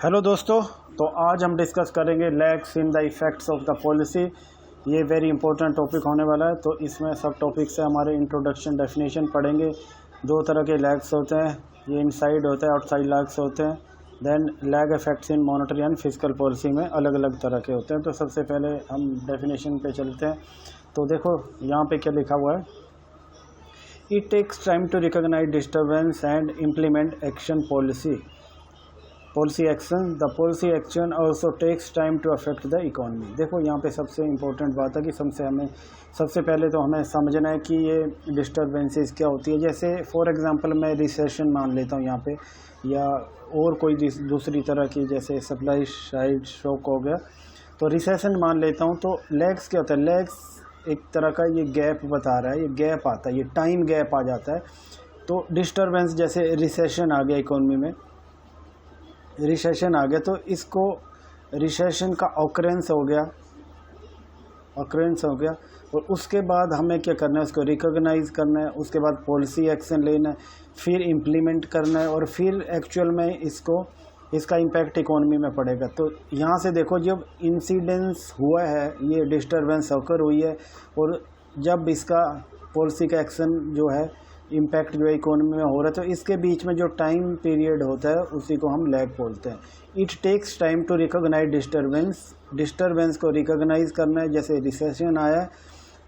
Hello दोस्तों, तो आज हम डिस्कस करेंगे lags in the effects of the policy. ये वेरी इंपॉर्टेंट टॉपिक होने वाला है। तो इसमें सब टॉपिक से हमारे इंट्रोडक्शन डेफिनेशन पढ़ेंगे। दो तरह के लैग्स होते हैं, ये इनसाइड होता है, आउटसाइड लैग्स होते हैं। Then lag effects in monetary and physical policy में अलग अलग तरह के होते हैं। तो सबसे पहले हम डेफिनेशन पे चलते हैं। तो देखो यहाँ पे क्या लिखा हुआ है, it takes time to recognise disturbance and implement action policy action. The policy action also takes time to affect the economy. देखो यहाँ पे सबसे इम्पोर्टेंट बात है कि सबसे पहले तो हमें समझना है कि ये डिस्टर्बेंसेस क्या होती है। जैसे फॉर एग्जांपल मैं रिसेशन मान लेता हूँ यहाँ पे, या और कोई दूसरी तरह की, जैसे सप्लाई साइड शॉक हो गया, तो रिसेशन मान लेता हूँ। तो लेग्स क्या होता है, लेग्स एक तरह का ये गैप बता रहा है, ये गैप आता है, ये टाइम गैप आ जाता है। तो डिस्टर्बेंस जैसे रिसेशन आ गया, इकोनॉमी में रिसेशन आ गया, तो इसको रिसेशन का ऑकरेंस हो गया, और उसके बाद हमें क्या करना है, उसको रिकॉग्नाइज करना है, उसके बाद पॉलिसी एक्शन लेना है, फिर इम्प्लीमेंट करना है, और फिर एक्चुअल में इसका इम्पैक्ट इकोनॉमी में पड़ेगा। तो यहाँ से देखो, जब इंसिडेंस हुआ है, ये डिस्टर्बेंस ऑकर हुई है, और जब इसका पॉलिसी का एक्शन जो है, इम्पैक्ट जो है इकोनॉमी में हो रहा है, तो इसके बीच में जो टाइम पीरियड होता है उसी को हम लैग बोलते हैं। It takes time to recognise disturbance को रिकॉग्नाइज करना है, जैसे रिसेशन आया है।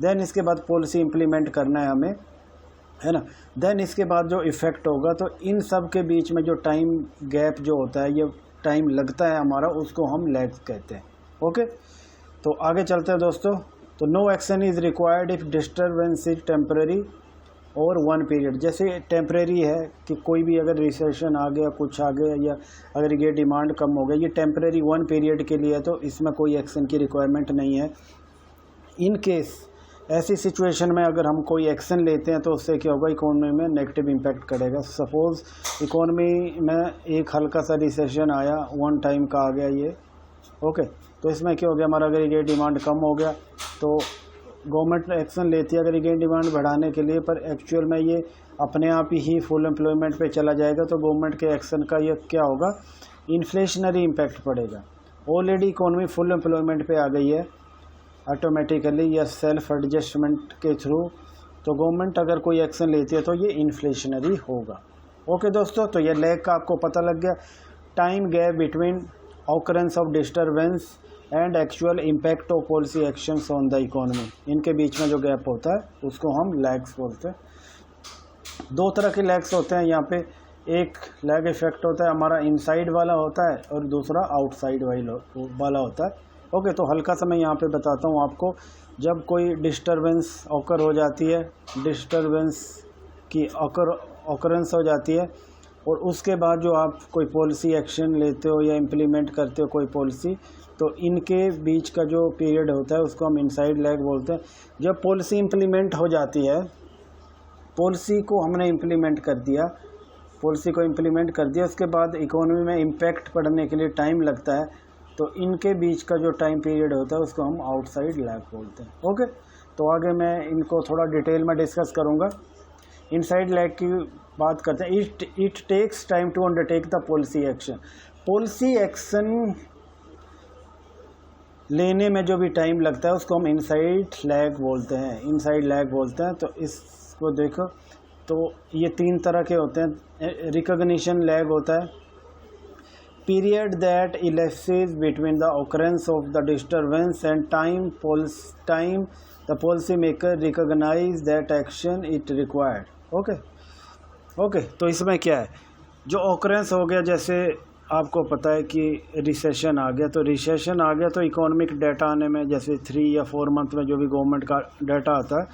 देन इसके बाद पॉलिसी इम्प्लीमेंट करना है हमें, है ना। देन इसके बाद जो इफ़ेक्ट होगा, तो इन सब के बीच में जो टाइम गैप जो होता है, ये टाइम लगता है हमारा, उसको हम लैग कहते हैं। ओके, तो आगे चलते हैं दोस्तों। तो no action is required if disturbance is temporary और वन पीरियड। जैसे टेम्परेरी है कि कोई भी अगर रिसेशन आ गया, कुछ आ गया, या अगर ये डिमांड कम हो गया, ये टेम्परेरी वन पीरियड के लिए है, तो इसमें कोई एक्शन की रिक्वायरमेंट नहीं है। इन केस ऐसी सिचुएशन में अगर हम कोई एक्शन लेते हैं, तो उससे क्या होगा, इकोनॉमी में नेगेटिव इम्पैक्ट करेगा। सपोज़ इकोनॉमी में एक हल्का सा रिसेशन आया, वन टाइम का आ गया ये, ओके, तो इसमें क्या हो गया, हमारा अगर ये डिमांड कम हो गया, तो गवर्नमेंट एक्शन लेती है अगर ये डिमांड बढ़ाने के लिए, पर एक्चुअल में ये अपने आप ही फुल एम्प्लॉयमेंट पे चला जाएगा। तो गवर्नमेंट के एक्शन का ये क्या होगा, इन्फ्लेशनरी इम्पैक्ट पड़ेगा। ऑलरेडी इकोनॉमी फुल एम्प्लॉयमेंट पे आ गई है ऑटोमेटिकली या सेल्फ एडजस्टमेंट के थ्रू, तो गवर्नमेंट अगर कोई एक्शन लेती है तो ये इन्फ्लेशनरी होगा। ओके दोस्तों, तो ये लैग का आपको पता लग गया। Time gap between occurrence of disturbance and actual impact of policy actions on the economy, इनके बीच में जो गैप होता है उसको हम लैग्स बोलते हैं। दो तरह के लैग्स होते हैं यहाँ पे, एक लैग इफेक्ट होता है हमारा इनसाइड वाला होता है, और दूसरा आउटसाइड वाला होता है। ओके, तो हल्का सा मैं यहाँ पे बताता हूँ आपको। जब कोई डिस्टर्बेंस ऑकर हो जाती है, डिस्टर्बेंस की ऑकरेंस हो जाती है, और उसके बाद जो आप कोई पॉलिसी एक्शन लेते हो या इम्प्लीमेंट करते हो कोई पॉलिसी, तो इनके बीच का जो पीरियड होता है उसको हम इनसाइड लैग बोलते हैं। जब पॉलिसी इम्प्लीमेंट हो जाती है, पॉलिसी को हमने इम्प्लीमेंट कर दिया, उसके बाद इकोनॉमी में इम्पैक्ट पड़ने के लिए टाइम लगता है, तो इनके बीच का जो टाइम पीरियड होता है उसको हम आउटसाइड लैग बोलते हैं। ओके, तो आगे मैं इनको थोड़ा डिटेल में डिस्कस करूँगा। इनसाइड लैग की बात करते हैं। It takes time to undertake the policy action लेने में जो भी टाइम लगता है उसको हम इनसाइड लैग बोलते हैं। तो इसको देखो, तो ये तीन तरह के होते हैं। रिकॉग्निशन लैग होता है, period that elapses between the occurrence of the disturbance and time the policy maker recognize that action it required. Okay, तो इसमें क्या है, जो ऑकरेंस हो गया, जैसे आपको पता है कि रिसेशन आ गया, तो इकोनॉमिक डाटा आने में जैसे 3 या 4 मंथ में जो भी गवर्नमेंट का डाटा आता है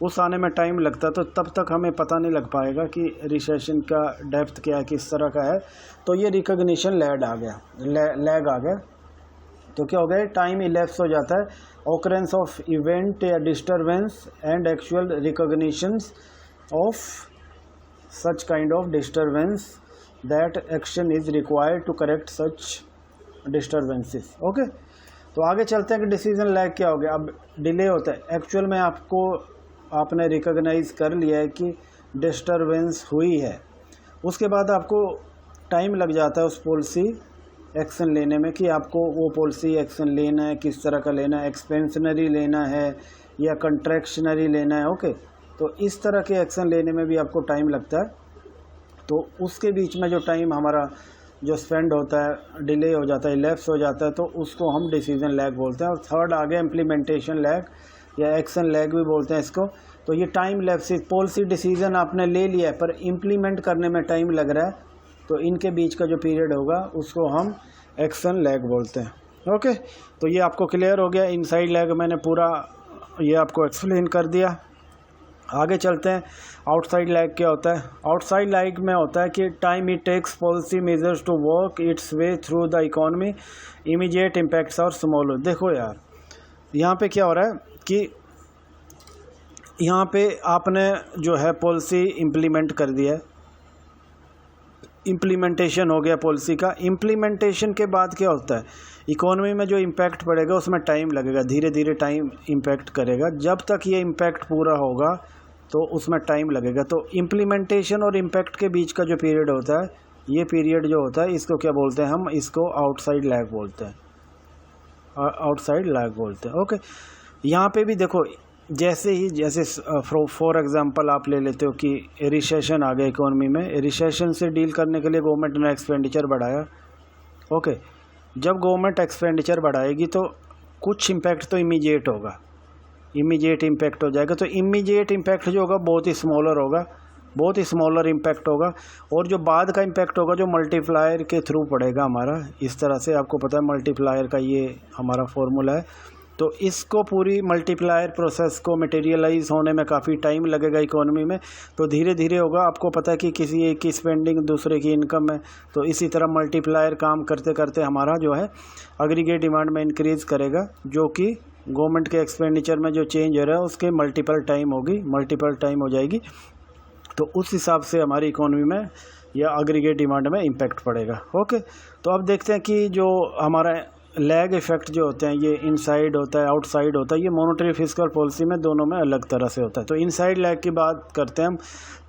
उस आने में टाइम लगता है, तो तब तक हमें पता नहीं लग पाएगा कि रिसेशन का डेप्थ क्या है, किस तरह का है। तो ये रिकॉग्निशन लैग आ गया। तो क्या हो गया, टाइम इलेप्स हो जाता है, ऑकरेंस ऑफ इवेंट या disturbance and actual recognitions of such kind of disturbance that action is required to correct such disturbances। Okay, तो आगे चलते हैं कि डिसीजन लैग क्या हो गया। अब डिले होता है, एक्चुअल में आपने रिकॉग्नाइज कर लिया है कि डिस्टर्बेंस हुई है, उसके बाद आपको टाइम लग जाता है उस पॉलिसी एक्शन लेने में कि आपको वो पॉलिसी एक्शन लेना है, किस तरह का लेना है, एक्सपेंशनरी लेना है या कंट्रैक्शनरी लेना है। ओके, तो इस तरह के एक्शन लेने में भी आपको टाइम लगता है। तो उसके बीच में जो टाइम हमारा जो स्पेंड होता है, डिले हो जाता है, लैप्स हो जाता है, तो उसको हम डिसीजन लैग बोलते हैं। और थर्ड आ गया इम्प्लीमेंटेशन लैग या एक्शन लैग भी बोलते हैं इसको। तो ये टाइम लैप्स, पॉलिसी डिसीजन आपने ले लिया है पर इम्प्लीमेंट करने में टाइम लग रहा है, तो इनके बीच का जो पीरियड होगा उसको हम एक्शन लैग बोलते हैं। ओके, तो ये आपको क्लियर हो गया। इनसाइड लैग मैंने पूरा ये आपको एक्सप्लेन कर दिया। आगे चलते हैं। आउटसाइड लैग क्या होता है? आउटसाइड लैग में होता है कि time it takes policy measures to work its way through the economy, immediate impacts और स्मॉल। देखो यार, यहाँ पे क्या हो रहा है कि यहाँ पे आपने जो है पॉलिसी इम्प्लीमेंट कर दिया है, इम्प्लीमेंटेशन हो गया पॉलिसी का। इम्प्लीमेंटेशन के बाद क्या होता है, इकोनॉमी में जो इम्पैक्ट पड़ेगा उसमें टाइम लगेगा, धीरे धीरे टाइम इम्पैक्ट करेगा। जब तक ये इम्पैक्ट पूरा होगा तो उसमें टाइम लगेगा। तो इम्प्लीमेंटेशन और इम्पैक्ट के बीच का जो पीरियड होता है, ये पीरियड जो होता है इसको क्या बोलते हैं हम? इसको आउटसाइड लैग बोलते हैं, आउटसाइड लैग बोलते हैं। ओके, यहाँ पे भी देखो, जैसे फॉर एग्जांपल आप ले लेते हो कि रिसेशन आ गया इकोनॉमी में, रिसेशन से डील करने के लिए गवर्नमेंट ने एक्सपेंडिचर बढ़ाया। ओके, जब गवर्नमेंट एक्सपेंडिचर बढ़ाएगी तो कुछ इम्पैक्ट तो इमीडिएट होगा, इमीडिएट इम्पैक्ट हो जाएगा। तो इमीडिएट इम्पैक्ट जो होगा बहुत ही स्मॉलर होगा, बहुत ही स्मॉलर इम्पैक्ट होगा। और जो बाद का इम्पैक्ट होगा जो मल्टीप्लायर के थ्रू पड़ेगा हमारा, इस तरह से आपको पता है मल्टीप्लायर का ये हमारा फॉर्मूला है। तो इसको पूरी मल्टीप्लायर प्रोसेस को मटेरियलाइज होने में काफ़ी टाइम लगेगा इकोनॉमी में। तो धीरे धीरे होगा। आपको पता है कि किसी एक की स्पेंडिंग दूसरे की इनकम है, तो इसी तरह मल्टीप्लायर काम करते करते हमारा जो है एग्रीगेट डिमांड में इंक्रीज़ करेगा, जो कि गवर्नमेंट के एक्सपेंडिचर में जो चेंज हो रहा है उसके मल्टीपल टाइम होगी, मल्टीपल टाइम हो जाएगी। तो उस हिसाब से हमारी इकोनॉमी में या एग्रीगेट डिमांड में इम्पैक्ट पड़ेगा। ओके, तो अब देखते हैं कि जो हमारा लैग इफेक्ट जो होते हैं, ये इनसाइड होता है, आउटसाइड होता है। ये मॉनेटरी फिस्कल पॉलिसी में दोनों में अलग तरह से होता है। तो इनसाइड लैग की बात करते हैं हम।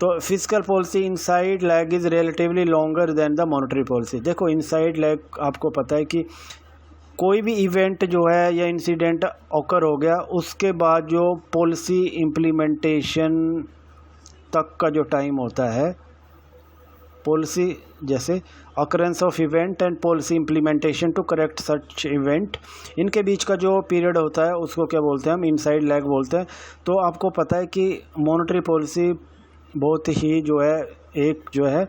तो fiscal policy inside lag is relatively longer than the monetary policy. देखो, इनसाइड लैग आपको पता है कि कोई भी इवेंट जो है या इंसिडेंट ऑकर हो गया, उसके बाद जो पॉलिसी इम्प्लीमेंटेशन तक का जो टाइम होता है, पॉलिसी जैसे occurrence of event and policy implementation to correct such event, इनके बीच का जो पीरियड होता है उसको क्या बोलते हैं हम? इनसाइड लैग बोलते हैं। तो आपको पता है कि मॉनेटरी पॉलिसी बहुत ही जो है एक जो है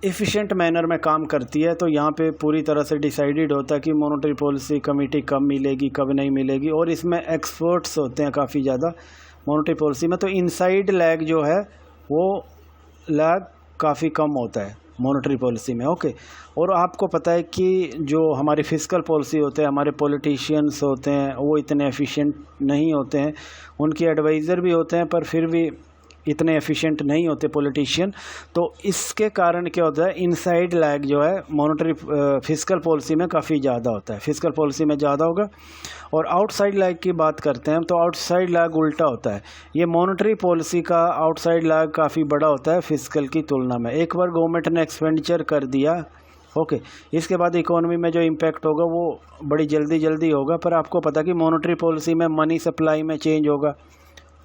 एफिशिएंट मैनर में काम करती है। तो यहाँ पे पूरी तरह से डिसाइडेड होता है कि मॉनेटरी पॉलिसी कमेटी कब मिलेगी, कब नहीं मिलेगी। और इसमें एक्सपर्ट्स होते हैं काफ़ी ज़्यादा मॉनेटरी पॉलिसी में। तो इनसाइड लैग जो है वो लैग काफ़ी कम होता है मॉनेटरी पॉलिसी में। ओके, और आपको पता है कि जो हमारी फिस्कल पॉलिसी होते हैं, हमारे पॉलिटिशियंस होते हैं, वो इतने एफिशिएंट नहीं होते हैं। उनके एडवाइज़र भी होते हैं पर फिर भी इतने एफिशिएंट नहीं होते पॉलिटिशियन। तो इसके कारण क्या होता है, इनसाइड लैग जो है मॉनेटरी फिस्कल पॉलिसी में काफ़ी ज़्यादा होता है, फिस्कल पॉलिसी में ज़्यादा होगा। और आउटसाइड लैग की बात करते हैं तो आउटसाइड लैग उल्टा होता है। ये मॉनेटरी पॉलिसी का आउटसाइड लैग काफ़ी बड़ा होता है फिस्कल की तुलना में। एक बार गवर्नमेंट ने एक्सपेंडिचर कर दिया, ओके, इसके बाद इकोनॉमी में जो इम्पैक्ट होगा वो बड़ी जल्दी होगा। पर आपको पता कि मॉनेटरी पॉलिसी में मनी सप्लाई में चेंज होगा,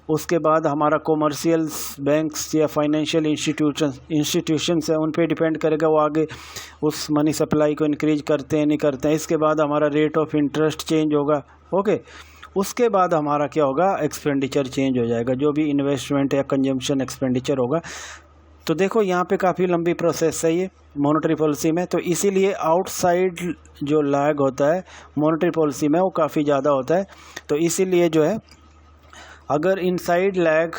उसके बाद हमारा कॉमर्शियल बैंक्स या फाइनेंशियल इंस्टीट्यूशंस है, उन पे डिपेंड करेगा वो आगे उस मनी सप्लाई को इंक्रीज करते हैं नहीं करते हैं। इसके बाद हमारा रेट ऑफ इंटरेस्ट चेंज होगा। ओके, उसके बाद हमारा क्या होगा, एक्सपेंडिचर चेंज हो जाएगा, जो भी इन्वेस्टमेंट या कंजम्पशन एक्सपेंडिचर होगा। तो देखो, यहाँ पे काफ़ी लंबी प्रोसेस है ये मॉनेटरी पॉलिसी में। तो इसीलिए आउटसाइड जो लैग होता है मॉनेटरी पॉलिसी में वो काफ़ी ज़्यादा होता है। तो इसीलिए जो है अगर इनसाइड लैग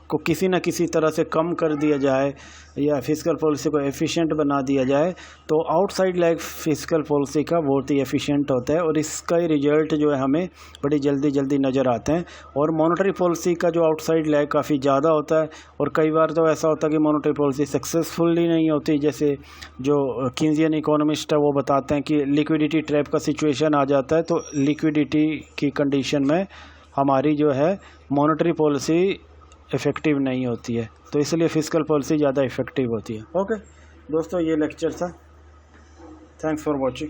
को किसी न किसी तरह से कम कर दिया जाए या फिस्कल पॉलिसी को एफिशिएंट बना दिया जाए, तो आउटसाइड लैग फिस्कल पॉलिसी का बहुत ही एफिशिएंट होता है और इसका ही रिजल्ट जो है हमें बड़ी जल्दी नज़र आते हैं। और मॉनेटरी पॉलिसी का जो आउटसाइड लैग काफ़ी ज़्यादा होता है और कई बार तो ऐसा होता है कि मॉनेटरी पॉलिसी सक्सेसफुली नहीं होती। जैसे जो कीन्जियन इकोनॉमिस्ट है वो बताते हैं कि लिक्विडिटी ट्रैप का सिचुएशन आ जाता है। तो लिक्विडिटी की कंडीशन में हमारी जो है मॉनेटरी पॉलिसी इफ़ेक्टिव नहीं होती है, तो इसलिए फिस्कल पॉलिसी ज़्यादा इफ़ेक्टिव होती है। ओके दोस्तों, ये लेक्चर था। Thanks for watching.